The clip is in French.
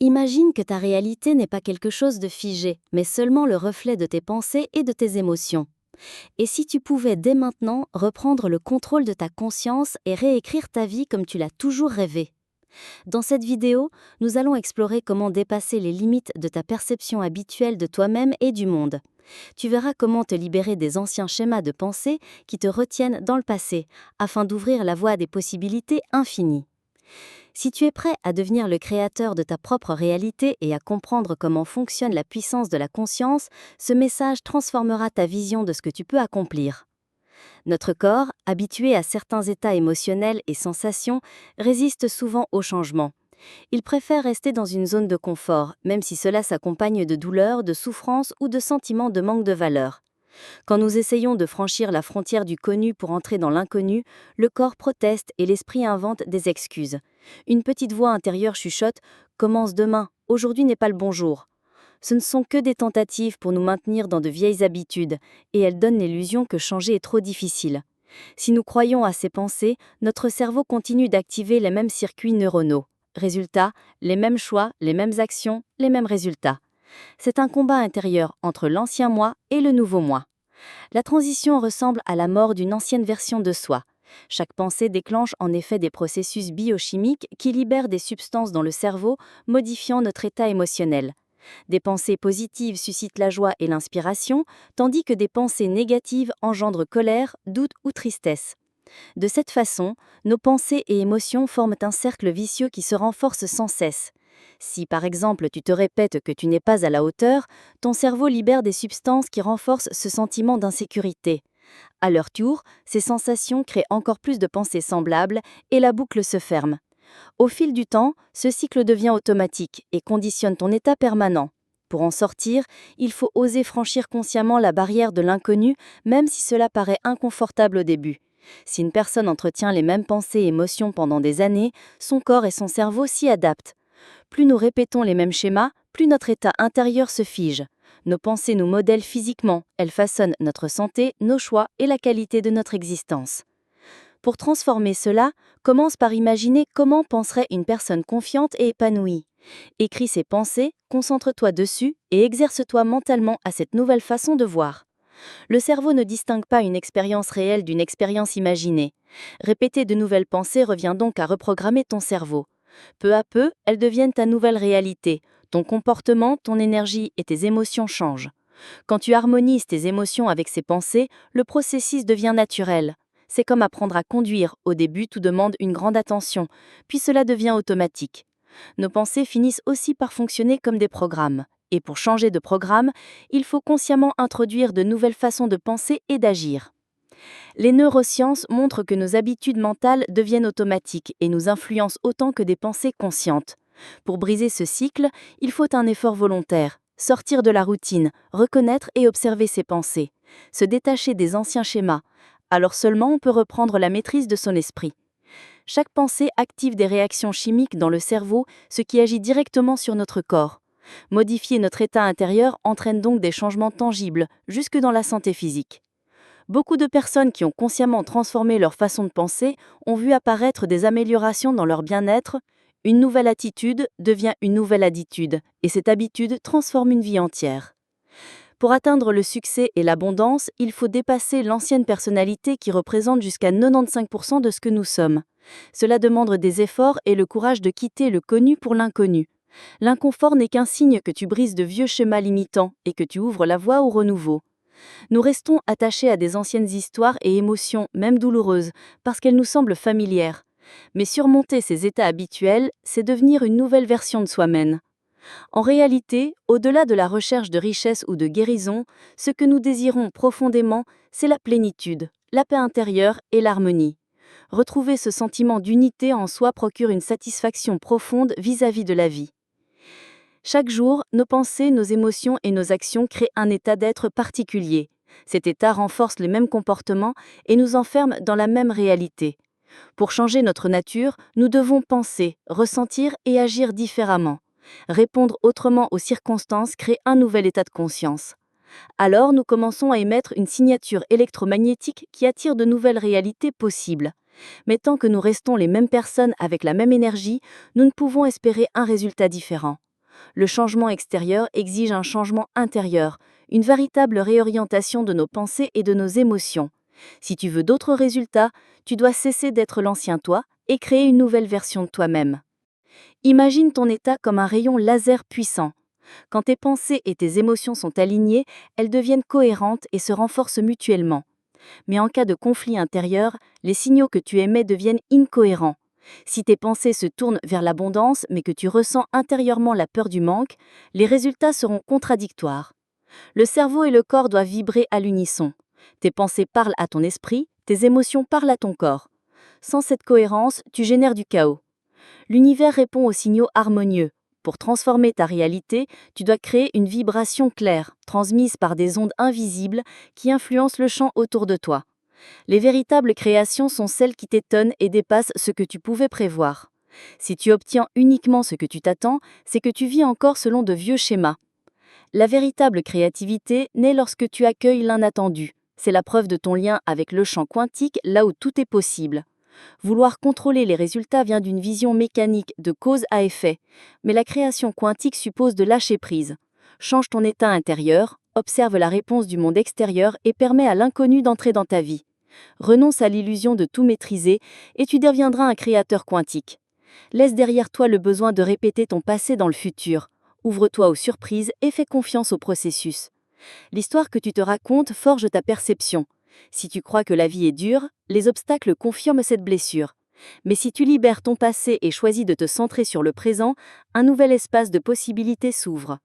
Imagine que ta réalité n'est pas quelque chose de figé, mais seulement le reflet de tes pensées et de tes émotions. Et si tu pouvais dès maintenant reprendre le contrôle de ta conscience et réécrire ta vie comme tu l'as toujours rêvé? Dans cette vidéo, nous allons explorer comment dépasser les limites de ta perception habituelle de toi-même et du monde. Tu verras comment te libérer des anciens schémas de pensée qui te retiennent dans le passé, afin d'ouvrir la voie à des possibilités infinies. Si tu es prêt à devenir le créateur de ta propre réalité et à comprendre comment fonctionne la puissance de la conscience, ce message transformera ta vision de ce que tu peux accomplir. Notre corps, habitué à certains états émotionnels et sensations, résiste souvent au changement. Il préfère rester dans une zone de confort, même si cela s'accompagne de douleurs, de souffrances ou de sentiments de manque de valeur. Quand nous essayons de franchir la frontière du connu pour entrer dans l'inconnu, le corps proteste et l'esprit invente des excuses. Une petite voix intérieure chuchote: «Commence demain, aujourd'hui n'est pas le bon jour». Ce ne sont que des tentatives pour nous maintenir dans de vieilles habitudes, et elles donnent l'illusion que changer est trop difficile. Si nous croyons à ces pensées, notre cerveau continue d'activer les mêmes circuits neuronaux. Résultat, les mêmes choix, les mêmes actions, les mêmes résultats. C'est un combat intérieur entre l'ancien moi et le nouveau moi. La transition ressemble à la mort d'une ancienne version de soi. Chaque pensée déclenche en effet des processus biochimiques qui libèrent des substances dans le cerveau, modifiant notre état émotionnel. Des pensées positives suscitent la joie et l'inspiration, tandis que des pensées négatives engendrent colère, doute ou tristesse. De cette façon, nos pensées et émotions forment un cercle vicieux qui se renforce sans cesse. Si par exemple tu te répètes que tu n'es pas à la hauteur, ton cerveau libère des substances qui renforcent ce sentiment d'insécurité. À leur tour, ces sensations créent encore plus de pensées semblables et la boucle se ferme. Au fil du temps, ce cycle devient automatique et conditionne ton état permanent. Pour en sortir, il faut oser franchir consciemment la barrière de l'inconnu, même si cela paraît inconfortable au début. Si une personne entretient les mêmes pensées et émotions pendant des années, son corps et son cerveau s'y adaptent. Plus nous répétons les mêmes schémas, plus notre état intérieur se fige. Nos pensées nous modèlent physiquement, elles façonnent notre santé, nos choix et la qualité de notre existence. Pour transformer cela, commence par imaginer comment penserait une personne confiante et épanouie. Écris ses pensées, concentre-toi dessus et exerce-toi mentalement à cette nouvelle façon de voir. Le cerveau ne distingue pas une expérience réelle d'une expérience imaginée. Répéter de nouvelles pensées revient donc à reprogrammer ton cerveau. Peu à peu, elles deviennent ta nouvelle réalité. Ton comportement, ton énergie et tes émotions changent. Quand tu harmonises tes émotions avec ces pensées, le processus devient naturel. C'est comme apprendre à conduire. Au début, tout demande une grande attention, puis cela devient automatique. Nos pensées finissent aussi par fonctionner comme des programmes. Et pour changer de programme, il faut consciemment introduire de nouvelles façons de penser et d'agir. Les neurosciences montrent que nos habitudes mentales deviennent automatiques et nous influencent autant que des pensées conscientes. Pour briser ce cycle, il faut un effort volontaire, sortir de la routine, reconnaître et observer ses pensées, se détacher des anciens schémas. Alors seulement on peut reprendre la maîtrise de son esprit. Chaque pensée active des réactions chimiques dans le cerveau, ce qui agit directement sur notre corps. Modifier notre état intérieur entraîne donc des changements tangibles, jusque dans la santé physique. Beaucoup de personnes qui ont consciemment transformé leur façon de penser ont vu apparaître des améliorations dans leur bien-être. Une nouvelle attitude devient une nouvelle habitude, et cette habitude transforme une vie entière. Pour atteindre le succès et l'abondance, il faut dépasser l'ancienne personnalité qui représente jusqu'à 95% de ce que nous sommes. Cela demande des efforts et le courage de quitter le connu pour l'inconnu. L'inconfort n'est qu'un signe que tu brises de vieux schémas limitants et que tu ouvres la voie au renouveau. Nous restons attachés à des anciennes histoires et émotions, même douloureuses, parce qu'elles nous semblent familières. Mais surmonter ces états habituels, c'est devenir une nouvelle version de soi-même. En réalité, au-delà de la recherche de richesse ou de guérison, ce que nous désirons profondément, c'est la plénitude, la paix intérieure et l'harmonie. Retrouver ce sentiment d'unité en soi procure une satisfaction profonde vis-à-vis de la vie. Chaque jour, nos pensées, nos émotions et nos actions créent un état d'être particulier. Cet état renforce les mêmes comportements et nous enferme dans la même réalité. Pour changer notre nature, nous devons penser, ressentir et agir différemment. Répondre autrement aux circonstances crée un nouvel état de conscience. Alors, nous commençons à émettre une signature électromagnétique qui attire de nouvelles réalités possibles. Mais tant que nous restons les mêmes personnes avec la même énergie, nous ne pouvons espérer un résultat différent. Le changement extérieur exige un changement intérieur, une véritable réorientation de nos pensées et de nos émotions. Si tu veux d'autres résultats, tu dois cesser d'être l'ancien toi et créer une nouvelle version de toi-même. Imagine ton état comme un rayon laser puissant. Quand tes pensées et tes émotions sont alignées, elles deviennent cohérentes et se renforcent mutuellement. Mais en cas de conflit intérieur, les signaux que tu émets deviennent incohérents. Si tes pensées se tournent vers l'abondance mais que tu ressens intérieurement la peur du manque, les résultats seront contradictoires. Le cerveau et le corps doivent vibrer à l'unisson. Tes pensées parlent à ton esprit, tes émotions parlent à ton corps. Sans cette cohérence, tu génères du chaos. L'univers répond aux signaux harmonieux. Pour transformer ta réalité, tu dois créer une vibration claire, transmise par des ondes invisibles qui influencent le champ autour de toi. Les véritables créations sont celles qui t'étonnent et dépassent ce que tu pouvais prévoir. Si tu obtiens uniquement ce que tu t'attends, c'est que tu vis encore selon de vieux schémas. La véritable créativité naît lorsque tu accueilles l'inattendu. C'est la preuve de ton lien avec le champ quantique, là où tout est possible. Vouloir contrôler les résultats vient d'une vision mécanique de cause à effet, mais la création quantique suppose de lâcher prise. Change ton état intérieur, observe la réponse du monde extérieur et permet à l'inconnu d'entrer dans ta vie. Renonce à l'illusion de tout maîtriser et tu deviendras un créateur quantique. Laisse derrière toi le besoin de répéter ton passé dans le futur. Ouvre-toi aux surprises et fais confiance au processus. L'histoire que tu te racontes forge ta perception. Si tu crois que la vie est dure, les obstacles confirment cette blessure. Mais si tu libères ton passé et choisis de te centrer sur le présent, un nouvel espace de possibilités s'ouvre.